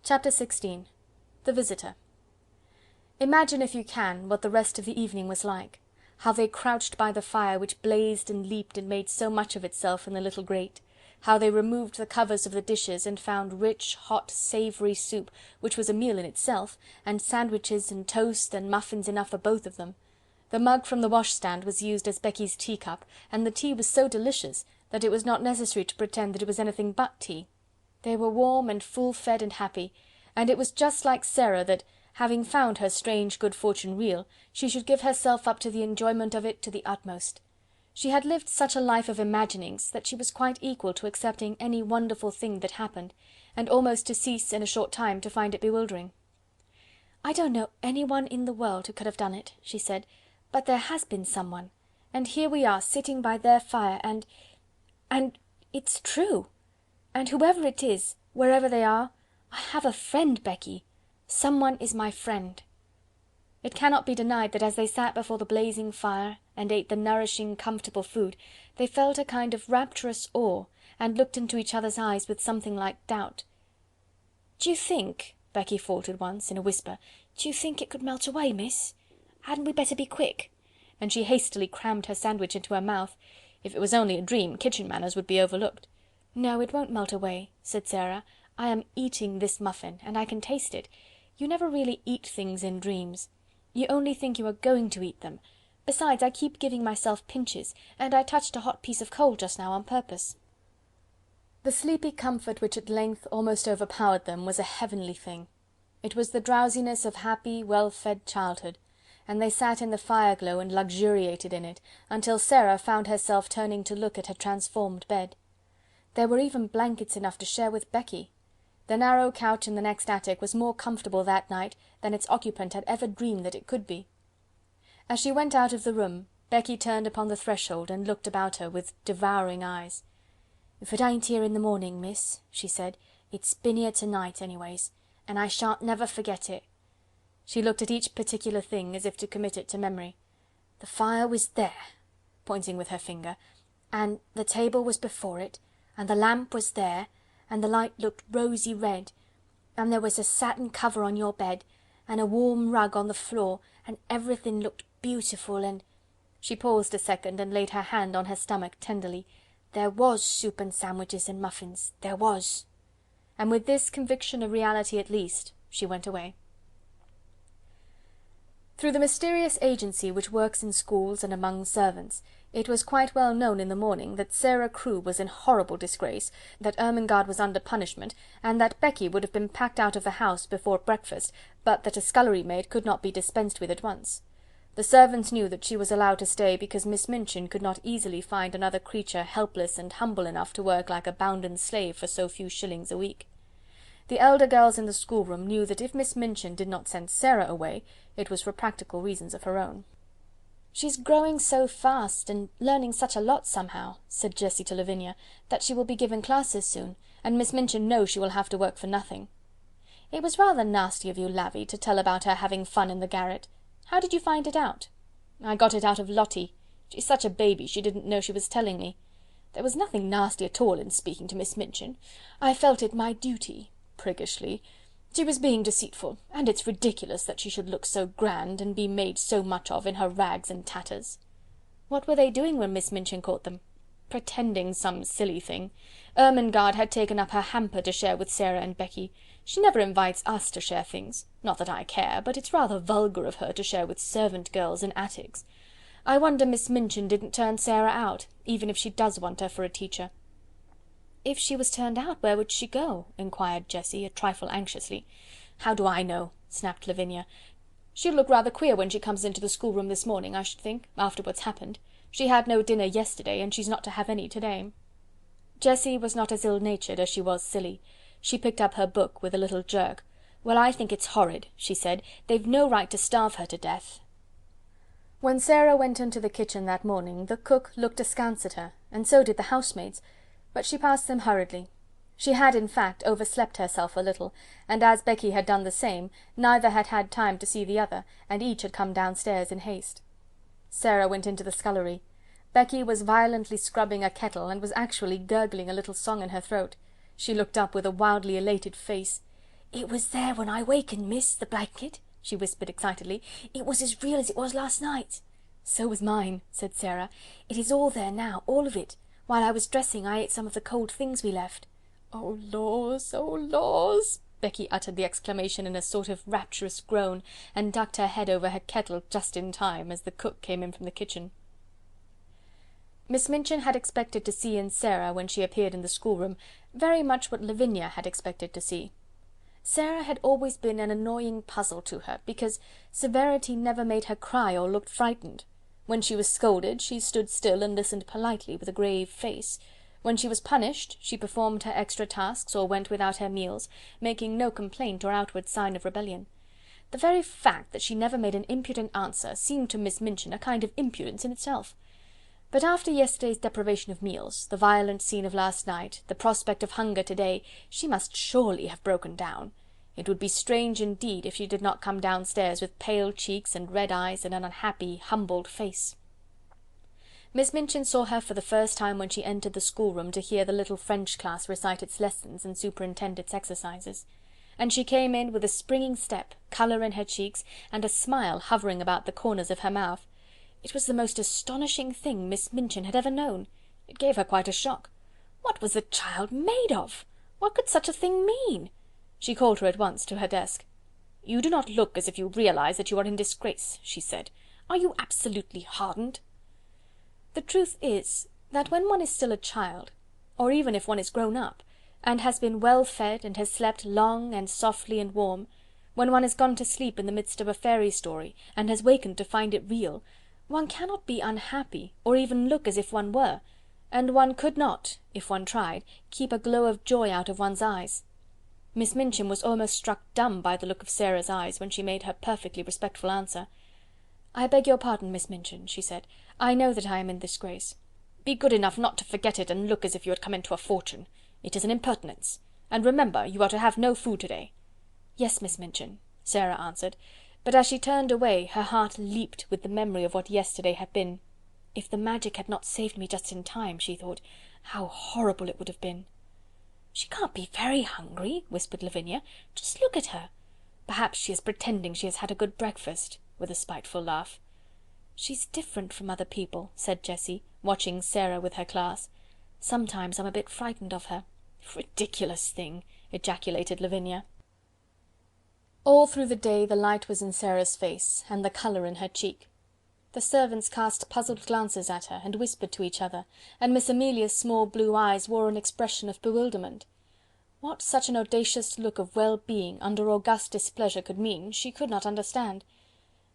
Chapter 16. The Visitor. Imagine, if you can, what the rest of the evening was like. How they crouched by the fire, which blazed and leaped and made so much of itself in the little grate. How they removed the covers of the dishes, and found rich, hot, savoury soup, which was a meal in itself, and sandwiches and toast and muffins enough for both of them. The mug from the washstand was used as Becky's teacup, and the tea was so delicious that it was not necessary to pretend that it was anything but tea. They were warm and full-fed and happy, and it was just like Sara that, having found her strange good fortune real, she should give herself up to the enjoyment of it to the utmost. She had lived such a life of imaginings that she was quite equal to accepting any wonderful thing that happened, and almost to cease in a short time to find it bewildering. "I don't know anyone in the world who could have done it," she said, "but there has been someone, and here we are sitting by their fire, and it's true. And whoever it is, wherever they are, I have a friend, Becky. Someone is my friend." It cannot be denied that as they sat before the blazing fire, and ate the nourishing, comfortable food, they felt a kind of rapturous awe, and looked into each other's eyes with something like doubt. "Do you think," Becky faltered once, in a whisper, "do you think it could melt away, miss? Hadn't we better be quick?" And she hastily crammed her sandwich into her mouth. If it was only a dream, kitchen manners would be overlooked. "No, it won't melt away," said Sara. "I am eating this muffin, and I can taste it. You never really eat things in dreams. You only think you are going to eat them. Besides, I keep giving myself pinches, and I touched a hot piece of coal just now on purpose." The sleepy comfort which at length almost overpowered them was a heavenly thing. It was the drowsiness of happy, well-fed childhood, and they sat in the fire-glow and luxuriated in it, until Sara found herself turning to look at her transformed bed. There were even blankets enough to share with Becky. The narrow couch in the next attic was more comfortable that night than its occupant had ever dreamed that it could be. As she went out of the room, Becky turned upon the threshold and looked about her with devouring eyes. "If it ain't here in the morning, miss," she said, "it's been here to-night, anyways, and I shan't never forget it." She looked at each particular thing, as if to commit it to memory. "The fire was there," pointing with her finger, "and the table was before it, and the lamp was there, and the light looked rosy red, and there was a satin cover on your bed, and a warm rug on the floor, and everything looked beautiful, and—" She paused a second, and laid her hand on her stomach tenderly. "There was soup and sandwiches and muffins, there was." And with this conviction of reality at least, she went away. Through the mysterious agency which works in schools and among servants, it was quite well known in the morning that Sara Crewe was in horrible disgrace, that Ermengarde was under punishment, and that Becky would have been packed out of the house before breakfast, but that a scullery maid could not be dispensed with at once. The servants knew that she was allowed to stay because Miss Minchin could not easily find another creature helpless and humble enough to work like a bounden slave for so few shillings a week. The elder girls in the schoolroom knew that if Miss Minchin did not send Sara away, it was for practical reasons of her own. "She's growing so fast, and learning such a lot somehow," said Jessie to Lavinia, "that she will be given classes soon, and Miss Minchin knows she will have to work for nothing. It was rather nasty of you, Lavvy, to tell about her having fun in the garret. How did you find it out?" "I got it out of Lottie. She's such a baby, she didn't know she was telling me. There was nothing nasty at all in speaking to Miss Minchin. I felt it my duty," priggishly. "She was being deceitful, and it's ridiculous that she should look so grand, and be made so much of in her rags and tatters." "What were they doing when Miss Minchin caught them?" "Pretending some silly thing. Ermengarde had taken up her hamper to share with Sara and Becky. She never invites us to share things. Not that I care, but it's rather vulgar of her to share with servant girls in attics. I wonder Miss Minchin didn't turn Sara out, even if she does want her for a teacher." "If she was turned out, where would she go?" inquired Jessie, a trifle anxiously. "How do I know?" snapped Lavinia. "She'll look rather queer when she comes into the schoolroom this morning, I should think, after what's happened. She had no dinner yesterday, and she's not to have any to-day." Jessie was not as ill-natured as she was silly. She picked up her book with a little jerk. "Well, I think it's horrid," she said. "They've no right to starve her to death." When Sara went into the kitchen that morning, the cook looked askance at her, and so did the housemaids, but she passed them hurriedly. She had, in fact, overslept herself a little, and as Becky had done the same, neither had had time to see the other, and each had come downstairs in haste. Sara went into the scullery. Becky was violently scrubbing a kettle, and was actually gurgling a little song in her throat. She looked up with a wildly elated face. "It was there when I wakened, miss, the blanket," she whispered excitedly. "It was as real as it was last night." "So was mine," said Sara. "It is all there now, all of it. While I was dressing I ate some of the cold things we left." "Oh laws, oh laws!" Becky uttered the exclamation in a sort of rapturous groan, and ducked her head over her kettle just in time, as the cook came in from the kitchen. Miss Minchin had expected to see in Sara, when she appeared in the schoolroom, very much what Lavinia had expected to see. Sara had always been an annoying puzzle to her, because severity never made her cry or looked frightened. When she was scolded, she stood still and listened politely, with a grave face. When she was punished, she performed her extra tasks, or went without her meals, making no complaint or outward sign of rebellion. The very fact that she never made an impudent answer seemed to Miss Minchin a kind of impudence in itself. But after yesterday's deprivation of meals, the violent scene of last night, the prospect of hunger to-day, she must surely have broken down. It would be strange indeed if she did not come downstairs with pale cheeks and red eyes and an unhappy, humbled face. Miss Minchin saw her for the first time when she entered the schoolroom to hear the little French class recite its lessons and superintend its exercises. And she came in with a springing step, colour in her cheeks, and a smile hovering about the corners of her mouth. It was the most astonishing thing Miss Minchin had ever known. It gave her quite a shock. What was the child made of? What could such a thing mean? She called her at once to her desk. "You do not look as if you realise that you are in disgrace," she said. "Are you absolutely hardened?" The truth is, that when one is still a child, or even if one is grown up, and has been well fed, and has slept long and softly and warm, when one has gone to sleep in the midst of a fairy story, and has wakened to find it real, one cannot be unhappy, or even look as if one were, and one could not, if one tried, keep a glow of joy out of one's eyes. Miss Minchin was almost struck dumb by the look of Sara's eyes when she made her perfectly respectful answer. "I beg your pardon, Miss Minchin," she said. "I know that I am in disgrace." "Be good enough not to forget it, and look as if you had come into a fortune. It is an impertinence. And remember, you are to have no food to-day." "Yes, Miss Minchin," Sara answered, but as she turned away her heart leaped with the memory of what yesterday had been. If the magic had not saved me just in time, she thought, how horrible it would have been. "She can't be very hungry," whispered Lavinia. "Just look at her. Perhaps she is pretending she has had a good breakfast," with a spiteful laugh. "She's different from other people," said Jessie, watching Sara with her class. "Sometimes I'm a bit frightened of her." "Ridiculous thing!" ejaculated Lavinia. All through the day the light was in Sara's face, and the colour in her cheek. The servants cast puzzled glances at her, and whispered to each other, and Miss Amelia's small blue eyes wore an expression of bewilderment. What such an audacious look of well-being under august displeasure could mean, she could not understand.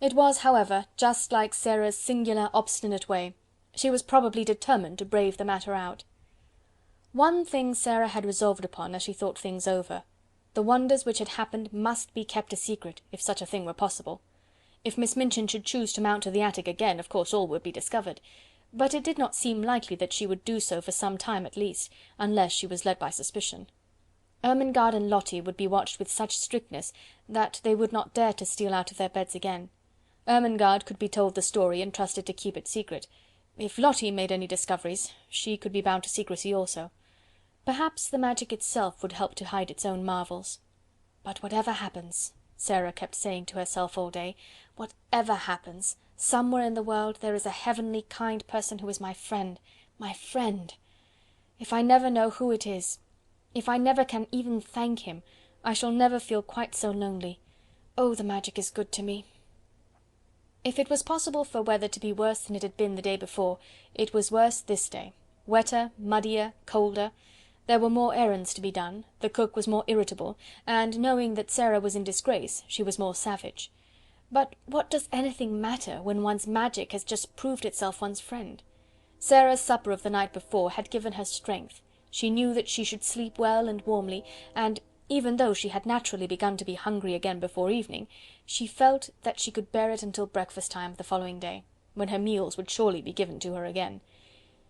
It was, however, just like Sara's singular obstinate way. She was probably determined to brave the matter out. One thing Sara had resolved upon as she thought things over. The wonders which had happened must be kept a secret, if such a thing were possible. If Miss Minchin should choose to mount to the attic again, of course all would be discovered, but it did not seem likely that she would do so for some time at least, unless she was led by suspicion. Ermengarde and Lottie would be watched with such strictness that they would not dare to steal out of their beds again. Ermengarde could be told the story and trusted to keep it secret. If Lottie made any discoveries, she could be bound to secrecy also. Perhaps the magic itself would help to hide its own marvels. But whatever happens, Sara kept saying to herself all day, whatever happens, somewhere in the world there is a heavenly kind person who is my friend, my friend. If I never know who it is, if I never can even thank him, I shall never feel quite so lonely. Oh, the magic is good to me. If it was possible for weather to be worse than it had been the day before, it was worse this day. Wetter, muddier, colder. There were more errands to be done, the cook was more irritable, and knowing that Sara was in disgrace, she was more savage. But what does anything matter when one's magic has just proved itself one's friend? Sara's supper of the night before had given her strength. She knew that she should sleep well and warmly, and even though she had naturally begun to be hungry again before evening, she felt that she could bear it until breakfast time the following day, when her meals would surely be given to her again.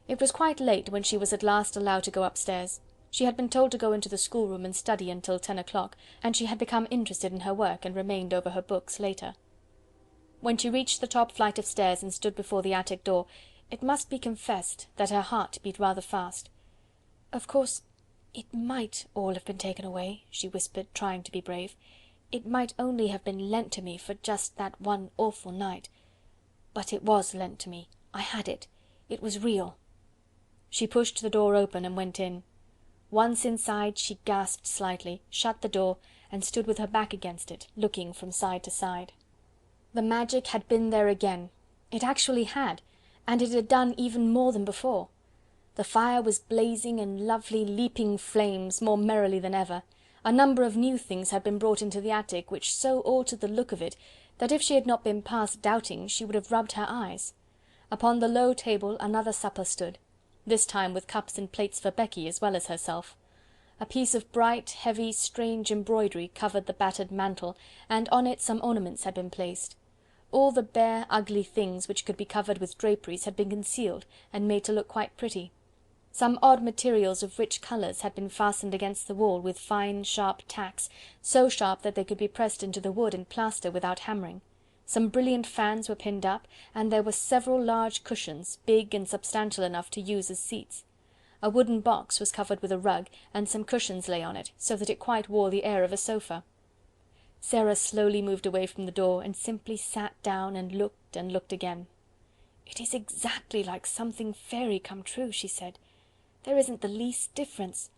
It was quite late when she was at last allowed to go upstairs. She had been told to go into the schoolroom and study until 10 o'clock, and she had become interested in her work and remained over her books later. When she reached the top flight of stairs and stood before the attic door, it must be confessed that her heart beat rather fast. Of course, "It might all have been taken away," she whispered, trying to be brave. "It might only have been lent to me for just that one awful night. But it was lent to me. I had it. It was real." She pushed the door open and went in. Once inside, she gasped slightly, shut the door, and stood with her back against it, looking from side to side. The magic had been there again. It actually had, and it had done even more than before. The fire was blazing in lovely leaping flames more merrily than ever. A number of new things had been brought into the attic, which so altered the look of it, that if she had not been past doubting, she would have rubbed her eyes. Upon the low table another supper stood, this time with cups and plates for Becky as well as herself. A piece of bright, heavy, strange embroidery covered the battered mantel, and on it some ornaments had been placed. All the bare, ugly things which could be covered with draperies had been concealed, and made to look quite pretty. Some odd materials of rich colours had been fastened against the wall with fine, sharp tacks, so sharp that they could be pressed into the wood and plaster without hammering. Some brilliant fans were pinned up, and there were several large cushions, big and substantial enough to use as seats. A wooden box was covered with a rug, and some cushions lay on it, so that it quite wore the air of a sofa. Sara slowly moved away from the door, and simply sat down and looked again. "It is exactly like something fairy come true," she said. "There isn't the least difference.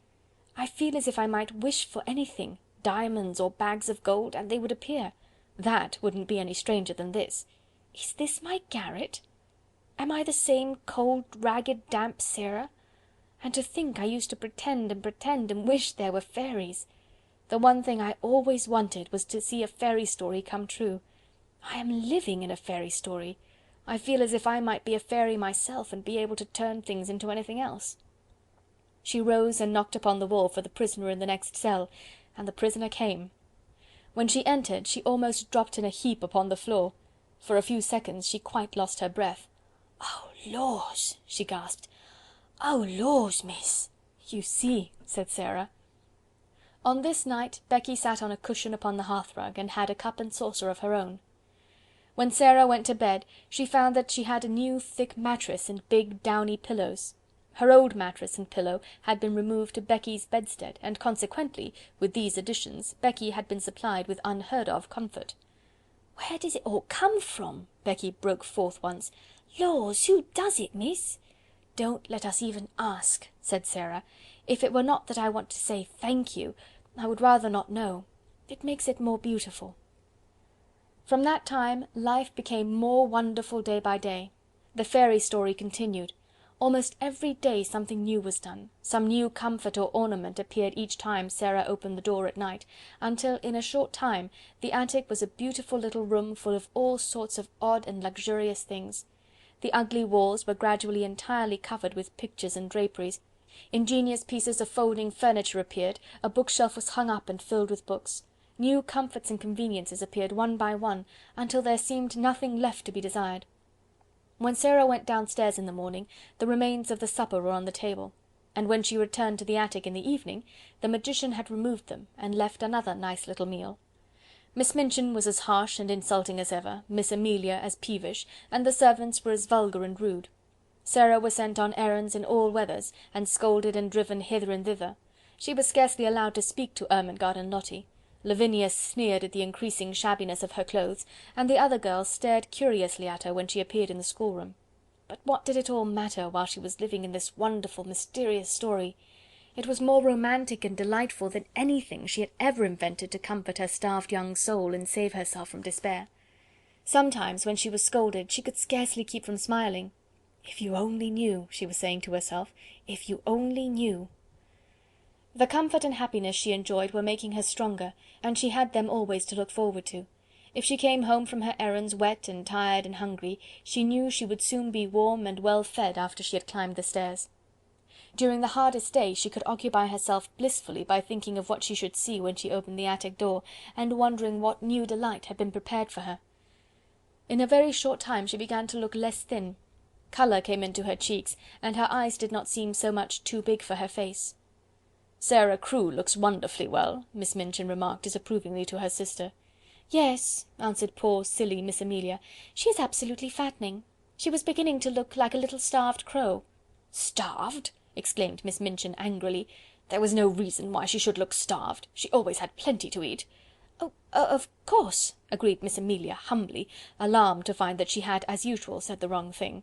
I feel as if I might wish for anything, diamonds or bags of gold, and they would appear. That wouldn't be any stranger than this. Is this my garret? Am I the same cold, ragged, damp Sara? And to think I used to pretend and wish there were fairies. The one thing I always wanted was to see a fairy story come true. I am living in a fairy story. I feel as if I might be a fairy myself, and be able to turn things into anything else." She rose and knocked upon the wall for the prisoner in the next cell, and the prisoner came. When she entered, she almost dropped in a heap upon the floor. For a few seconds she quite lost her breath. "Oh, laws!" she gasped. "Oh, laws, miss!" "You see," said Sara. On this night Becky sat on a cushion upon the hearthrug, and had a cup and saucer of her own. When Sara went to bed, she found that she had a new thick mattress and big downy pillows. Her old mattress and pillow had been removed to Becky's bedstead, and consequently, with these additions, Becky had been supplied with unheard of comfort. "Where does it all come from?" Becky broke forth once. "Laws, who does it, miss?" "Don't let us even ask," said Sara. "If it were not that I want to say thank you, I would rather not know. It makes it more beautiful." From that time life became more wonderful day by day. The fairy story continued. Almost every day something new was done, some new comfort or ornament appeared each time Sara opened the door at night, until in a short time the attic was a beautiful little room full of all sorts of odd and luxurious things. The ugly walls were gradually entirely covered with pictures and draperies. Ingenious pieces of folding furniture appeared, a bookshelf was hung up and filled with books. New comforts and conveniences appeared one by one, until there seemed nothing left to be desired. When Sara went downstairs in the morning, the remains of the supper were on the table, and when she returned to the attic in the evening, the magician had removed them, and left another nice little meal. Miss Minchin was as harsh and insulting as ever, Miss Amelia as peevish, and the servants were as vulgar and rude. Sara was sent on errands in all weathers, and scolded and driven hither and thither. She was scarcely allowed to speak to Ermengarde and Lottie. Lavinia sneered at the increasing shabbiness of her clothes, and the other girls stared curiously at her when she appeared in the schoolroom. But what did it all matter while she was living in this wonderful, mysterious story? It was more romantic and delightful than anything she had ever invented to comfort her starved young soul and save herself from despair. Sometimes, when she was scolded, she could scarcely keep from smiling. "If you only knew," she was saying to herself, "if you only knew." The comfort and happiness she enjoyed were making her stronger, and she had them always to look forward to. If she came home from her errands wet and tired and hungry, she knew she would soon be warm and well fed after she had climbed the stairs. During the hardest day she could occupy herself blissfully by thinking of what she should see when she opened the attic door, and wondering what new delight had been prepared for her. In a very short time she began to look less thin. Colour came into her cheeks, and her eyes did not seem so much too big for her face. "Sara Crewe looks wonderfully well," Miss Minchin remarked disapprovingly to her sister. "Yes," answered poor silly Miss Amelia, "she is absolutely fattening. She was beginning to look like a little starved crow." "Starved!" exclaimed Miss Minchin angrily. There was no reason why she should look starved. She always had plenty to eat." "Oh, of course," agreed Miss Amelia, humbly, alarmed to find that she had, as usual, said the wrong thing.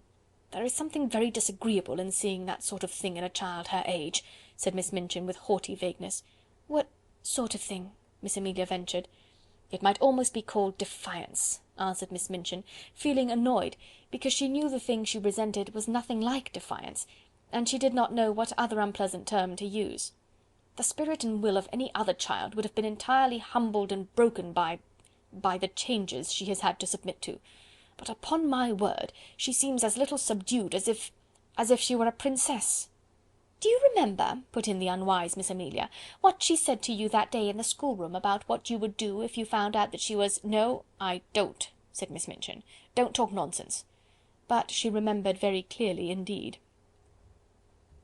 "There is something very disagreeable in seeing that sort of thing in a child her age," said Miss Minchin, with haughty vagueness. "What sort of thing?" Miss Amelia ventured. "It might almost be called defiance," answered Miss Minchin, feeling annoyed, because she knew the thing she resented was nothing like defiance, and she did not know what other unpleasant term to use. "The spirit and will of any other child would have been entirely humbled and broken by the changes she has had to submit to. But upon my word, she seems as little subdued as if she were a princess." "Do you remember," put in the unwise Miss Amelia, "what she said to you that day in the schoolroom about what you would do if you found out that she was—" "No, I don't," said Miss Minchin. "Don't talk nonsense." But she remembered very clearly indeed.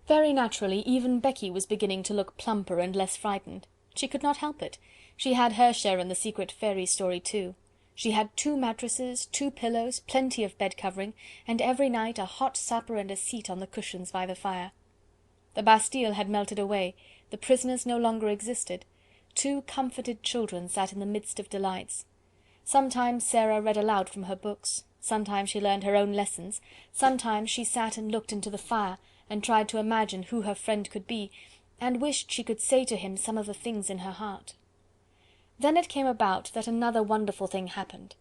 Very naturally, even Becky was beginning to look plumper and less frightened. She could not help it. She had her share in the secret fairy story too. She had 2 mattresses, 2 pillows, plenty of bed covering, and every night a hot supper and a seat on the cushions by the fire. The Bastille had melted away, the prisoners no longer existed. 2 comforted children sat in the midst of delights. Sometimes Sara read aloud from her books, sometimes she learned her own lessons, sometimes she sat and looked into the fire, and tried to imagine who her friend could be, and wished she could say to him some of the things in her heart. Then it came about that another wonderful thing happened.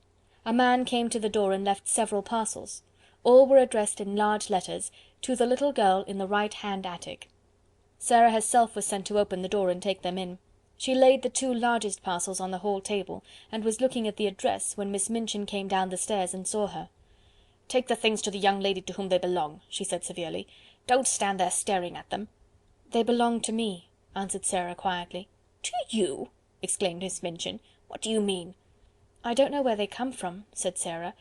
A man came to the door and left several parcels. All were addressed in large letters, "To the little girl in the right-hand attic." Sara herself was sent to open the door and take them in. She laid the 2 largest parcels on the hall table, and was looking at the address, when Miss Minchin came down the stairs and saw her. "Take the things to the young lady to whom they belong," she said severely. "Don't stand there staring at them." "They belong to me," answered Sara quietly. "To you?" exclaimed Miss Minchin. "What do you mean?" "I don't know where they come from," said Sara,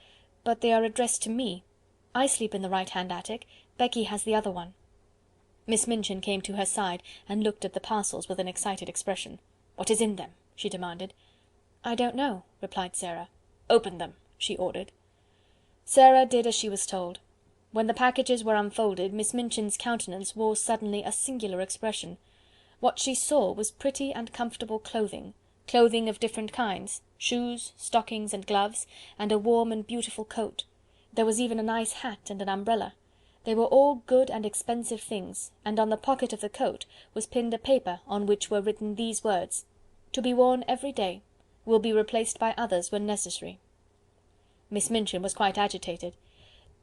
"but they are addressed to me. I sleep in the right-hand attic, Becky has the other one." Miss Minchin came to her side and looked at the parcels with an excited expression. "What is in them?" she demanded. "I don't know," replied Sara. "Open them," she ordered. Sara did as she was told. When the packages were unfolded, Miss Minchin's countenance wore suddenly a singular expression. What she saw was pretty and comfortable clothing, clothing of different kinds, shoes, stockings and gloves, and a warm and beautiful coat. There was even a nice hat and an umbrella. They were all good and expensive things, and on the pocket of the coat was pinned a paper on which were written these words: "To be worn every day, will be replaced by others when necessary." Miss Minchin was quite agitated.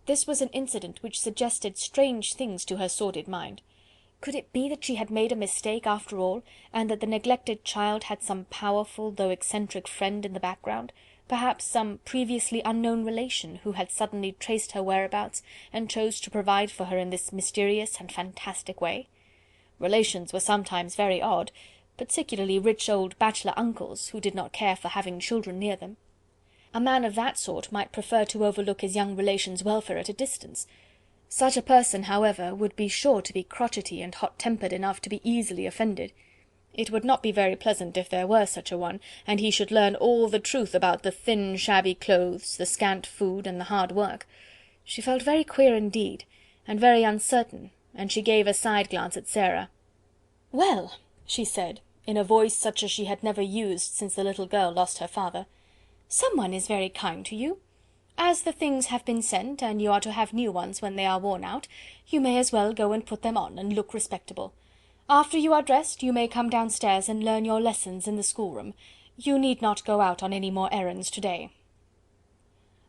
This was an incident which suggested strange things to her sordid mind. Could it be that she had made a mistake after all, and that the neglected child had some powerful though eccentric friend in the background, perhaps some previously unknown relation, who had suddenly traced her whereabouts, and chose to provide for her in this mysterious and fantastic way? Relations were sometimes very odd, particularly rich old bachelor uncles, who did not care for having children near them. A man of that sort might prefer to overlook his young relations' welfare at a distance. Such a person, however, would be sure to be crotchety and hot-tempered enough to be easily offended. It would not be very pleasant if there were such a one, and he should learn all the truth about the thin shabby clothes, the scant food, and the hard work. She felt very queer indeed, and very uncertain, and she gave a side glance at Sara. "Well," she said, in a voice such as she had never used since the little girl lost her father, "someone is very kind to you. As the things have been sent, and you are to have new ones when they are worn out, you may as well go and put them on, and look respectable. After you are dressed, you may come downstairs and learn your lessons in the schoolroom. You need not go out on any more errands to-day."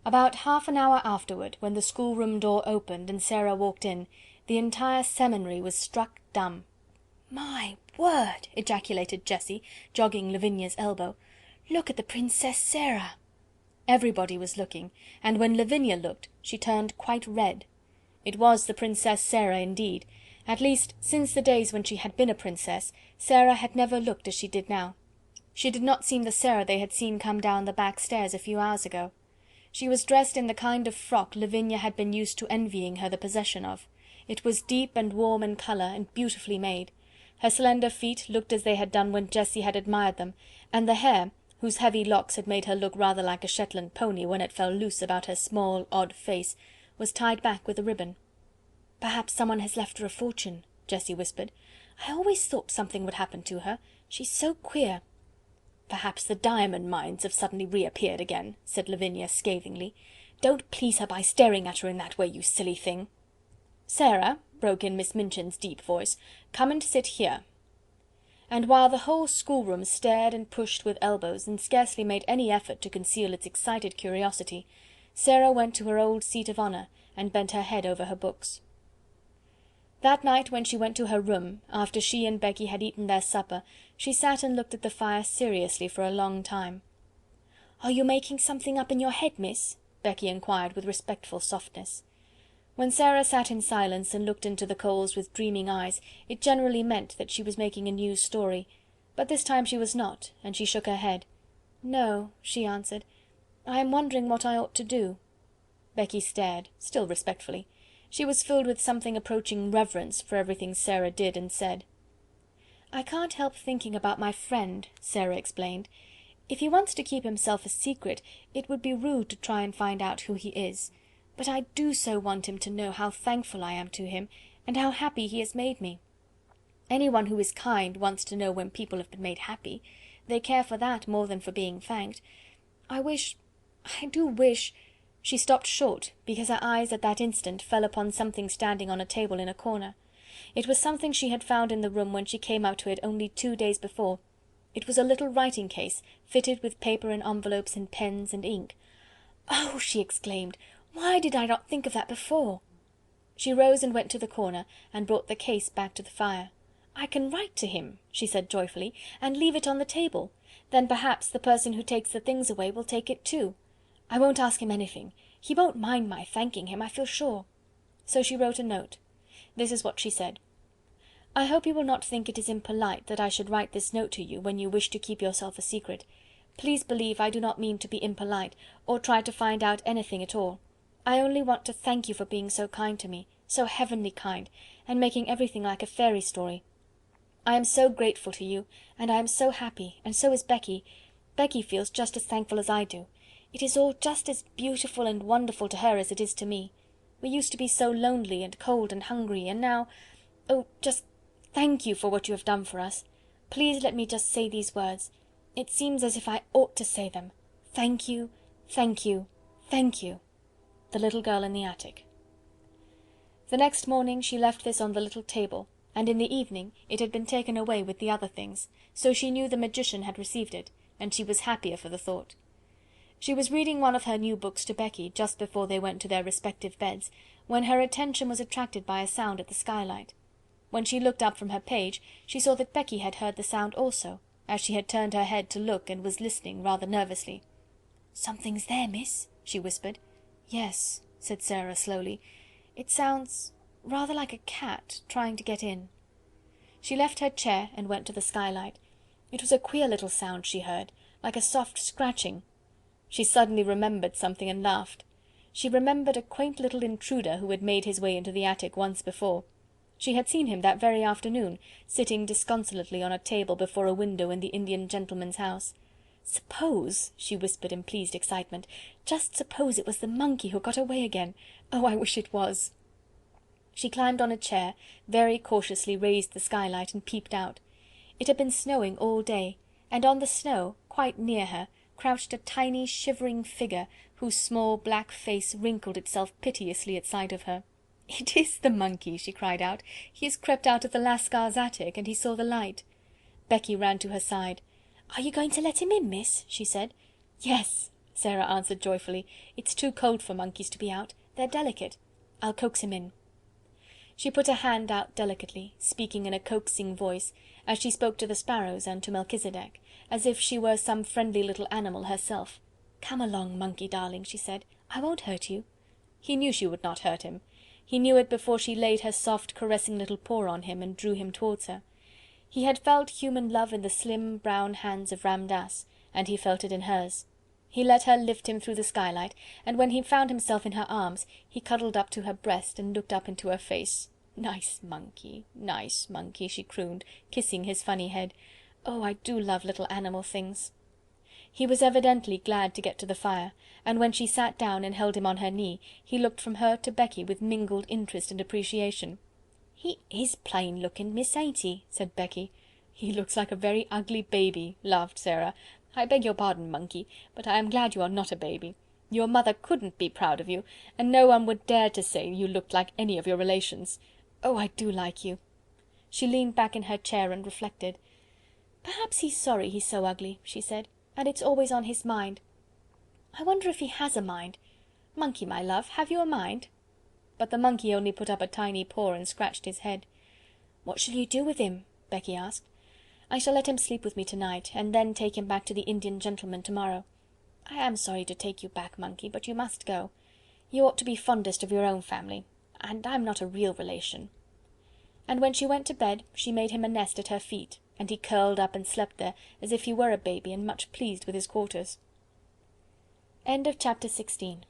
About half an hour afterward, when the schoolroom door opened and Sara walked in, the entire seminary was struck dumb. "My word!" ejaculated Jessie, jogging Lavinia's elbow. "Look at the Princess Sara!" Everybody was looking, and when Lavinia looked, she turned quite red. It was the Princess Sara indeed. At least, since the days when she had been a princess, Sara had never looked as she did now. She did not seem the Sara they had seen come down the back stairs a few hours ago. She was dressed in the kind of frock Lavinia had been used to envying her the possession of. It was deep and warm in colour, and beautifully made. Her slender feet looked as they had done when Jessie had admired them, and the hair, whose heavy locks had made her look rather like a Shetland pony when it fell loose about her small, odd face, was tied back with a ribbon. "Perhaps someone has left her a fortune," Jessie whispered. I always thought something would happen to her. She's so queer." "Perhaps the diamond mines have suddenly reappeared again," said Lavinia scathingly. "Don't please her by staring at her in that way, you silly thing." "Sarah," broke in Miss Minchin's deep voice, "come and sit here." And while the whole schoolroom stared and pushed with elbows, and scarcely made any effort to conceal its excited curiosity, Sarah went to her old seat of honour, and bent her head over her books. That night, when she went to her room, after she and Becky had eaten their supper, she sat and looked at the fire seriously for a long time. "Are you making something up in your head, miss?" Becky inquired with respectful softness. When Sarah sat in silence and looked into the coals with dreaming eyes, it generally meant that she was making a new story, but this time she was not, and she shook her head. "No," she answered, "I am wondering what I ought to do." Becky stared, still respectfully. She was filled with something approaching reverence for everything Sarah did and said. "I can't help thinking about my friend," Sarah explained. "If he wants to keep himself a secret, it would be rude to try and find out who he is. But I do so want him to know how thankful I am to him, and how happy he has made me. Anyone who is kind wants to know when people have been made happy. They care for that more than for being thanked. I do wish..." She stopped short, because her eyes at that instant fell upon something standing on a table in a corner. It was something she had found in the room when she came up to it only 2 days before. It was a little writing case, fitted with paper and envelopes and pens and ink. "Oh!" she exclaimed, "why did I not think of that before?" She rose and went to the corner, and brought the case back to the fire. "I can write to him," she said joyfully, "and leave it on the table. Then perhaps the person who takes the things away will take it too. I won't ask him anything. He won't mind my thanking him, I feel sure." So she wrote a note. This is what she said: "I hope you will not think it is impolite that I should write this note to you when you wish to keep yourself a secret. Please believe I do not mean to be impolite, or try to find out anything at all. I only want to thank you for being so kind to me, so heavenly kind, and making everything like a fairy story. I am so grateful to you, and I am so happy, and so is Becky. Becky feels just as thankful as I do. It is all just as beautiful and wonderful to her as it is to me. We used to be so lonely and cold and hungry, and now... Oh, just thank you for what you have done for us. Please let me just say these words. It seems as if I ought to say them. Thank you, thank you, thank you. The Little Girl in the Attic." The next morning she left this on the little table, and in the evening it had been taken away with the other things, so she knew the magician had received it, and she was happier for the thought. She was reading one of her new books to Becky just before they went to their respective beds, when her attention was attracted by a sound at the skylight. When she looked up from her page, she saw that Becky had heard the sound also, as she had turned her head to look and was listening rather nervously. "Something's there, miss," she whispered. "Yes," said Sarah slowly. "It sounds rather like a cat trying to get in." She left her chair and went to the skylight. It was a queer little sound she heard, like a soft scratching. She suddenly remembered something and laughed. She remembered a quaint little intruder who had made his way into the attic once before. She had seen him that very afternoon, sitting disconsolately on a table before a window in the Indian gentleman's house. "Suppose," she whispered in pleased excitement, "just suppose it was the monkey who got away again. Oh, I wish it was." She climbed on a chair, very cautiously raised the skylight and peeped out. It had been snowing all day, and on the snow, quite near her, crouched a tiny shivering figure, whose small black face wrinkled itself piteously at sight of her. "It is the monkey," she cried out. "He has crept out of the Lascars' attic, and he saw the light." Becky ran to her side. "Are you going to let him in, miss?" she said. "Yes," Sarah answered joyfully. "It's too cold for monkeys to be out. They're delicate. I'll coax him in." She put a hand out delicately, speaking in a coaxing voice, as she spoke to the sparrows and to Melchisedec, as if she were some friendly little animal herself. "Come along, monkey darling," she said. "I won't hurt you." He knew she would not hurt him. He knew it before she laid her soft caressing little paw on him and drew him towards her. He had felt human love in the slim brown hands of Ram Dass, and he felt it in hers. He let her lift him through the skylight, and when he found himself in her arms, he cuddled up to her breast and looked up into her face. Nice monkey, she crooned, kissing his funny head. "Oh, I do love little animal things." He was evidently glad to get to the fire, and when she sat down and held him on her knee, he looked from her to Becky with mingled interest and appreciation. "He is plain looking, miss, ain't he?" said Becky. "He looks like a very ugly baby," laughed Sarah. "I beg your pardon, Monkey, but I am glad you are not a baby. Your mother couldn't be proud of you, and no one would dare to say you looked like any of your relations. Oh, I do like you." She leaned back in her chair and reflected. "Perhaps he's sorry he's so ugly," she said, "and it's always on his mind. I wonder if he has a mind. Monkey, my love, have you a mind?" But the monkey only put up a tiny paw and scratched his head. "What shall you do with him?" Becky asked. "I shall let him sleep with me tonight, and then take him back to the Indian gentleman tomorrow. I am sorry to take you back, Monkey, but you must go. You ought to be fondest of your own family, and I'm not a real relation." And when she went to bed, she made him a nest at her feet, and he curled up and slept there as if he were a baby and much pleased with his quarters. Chapter 17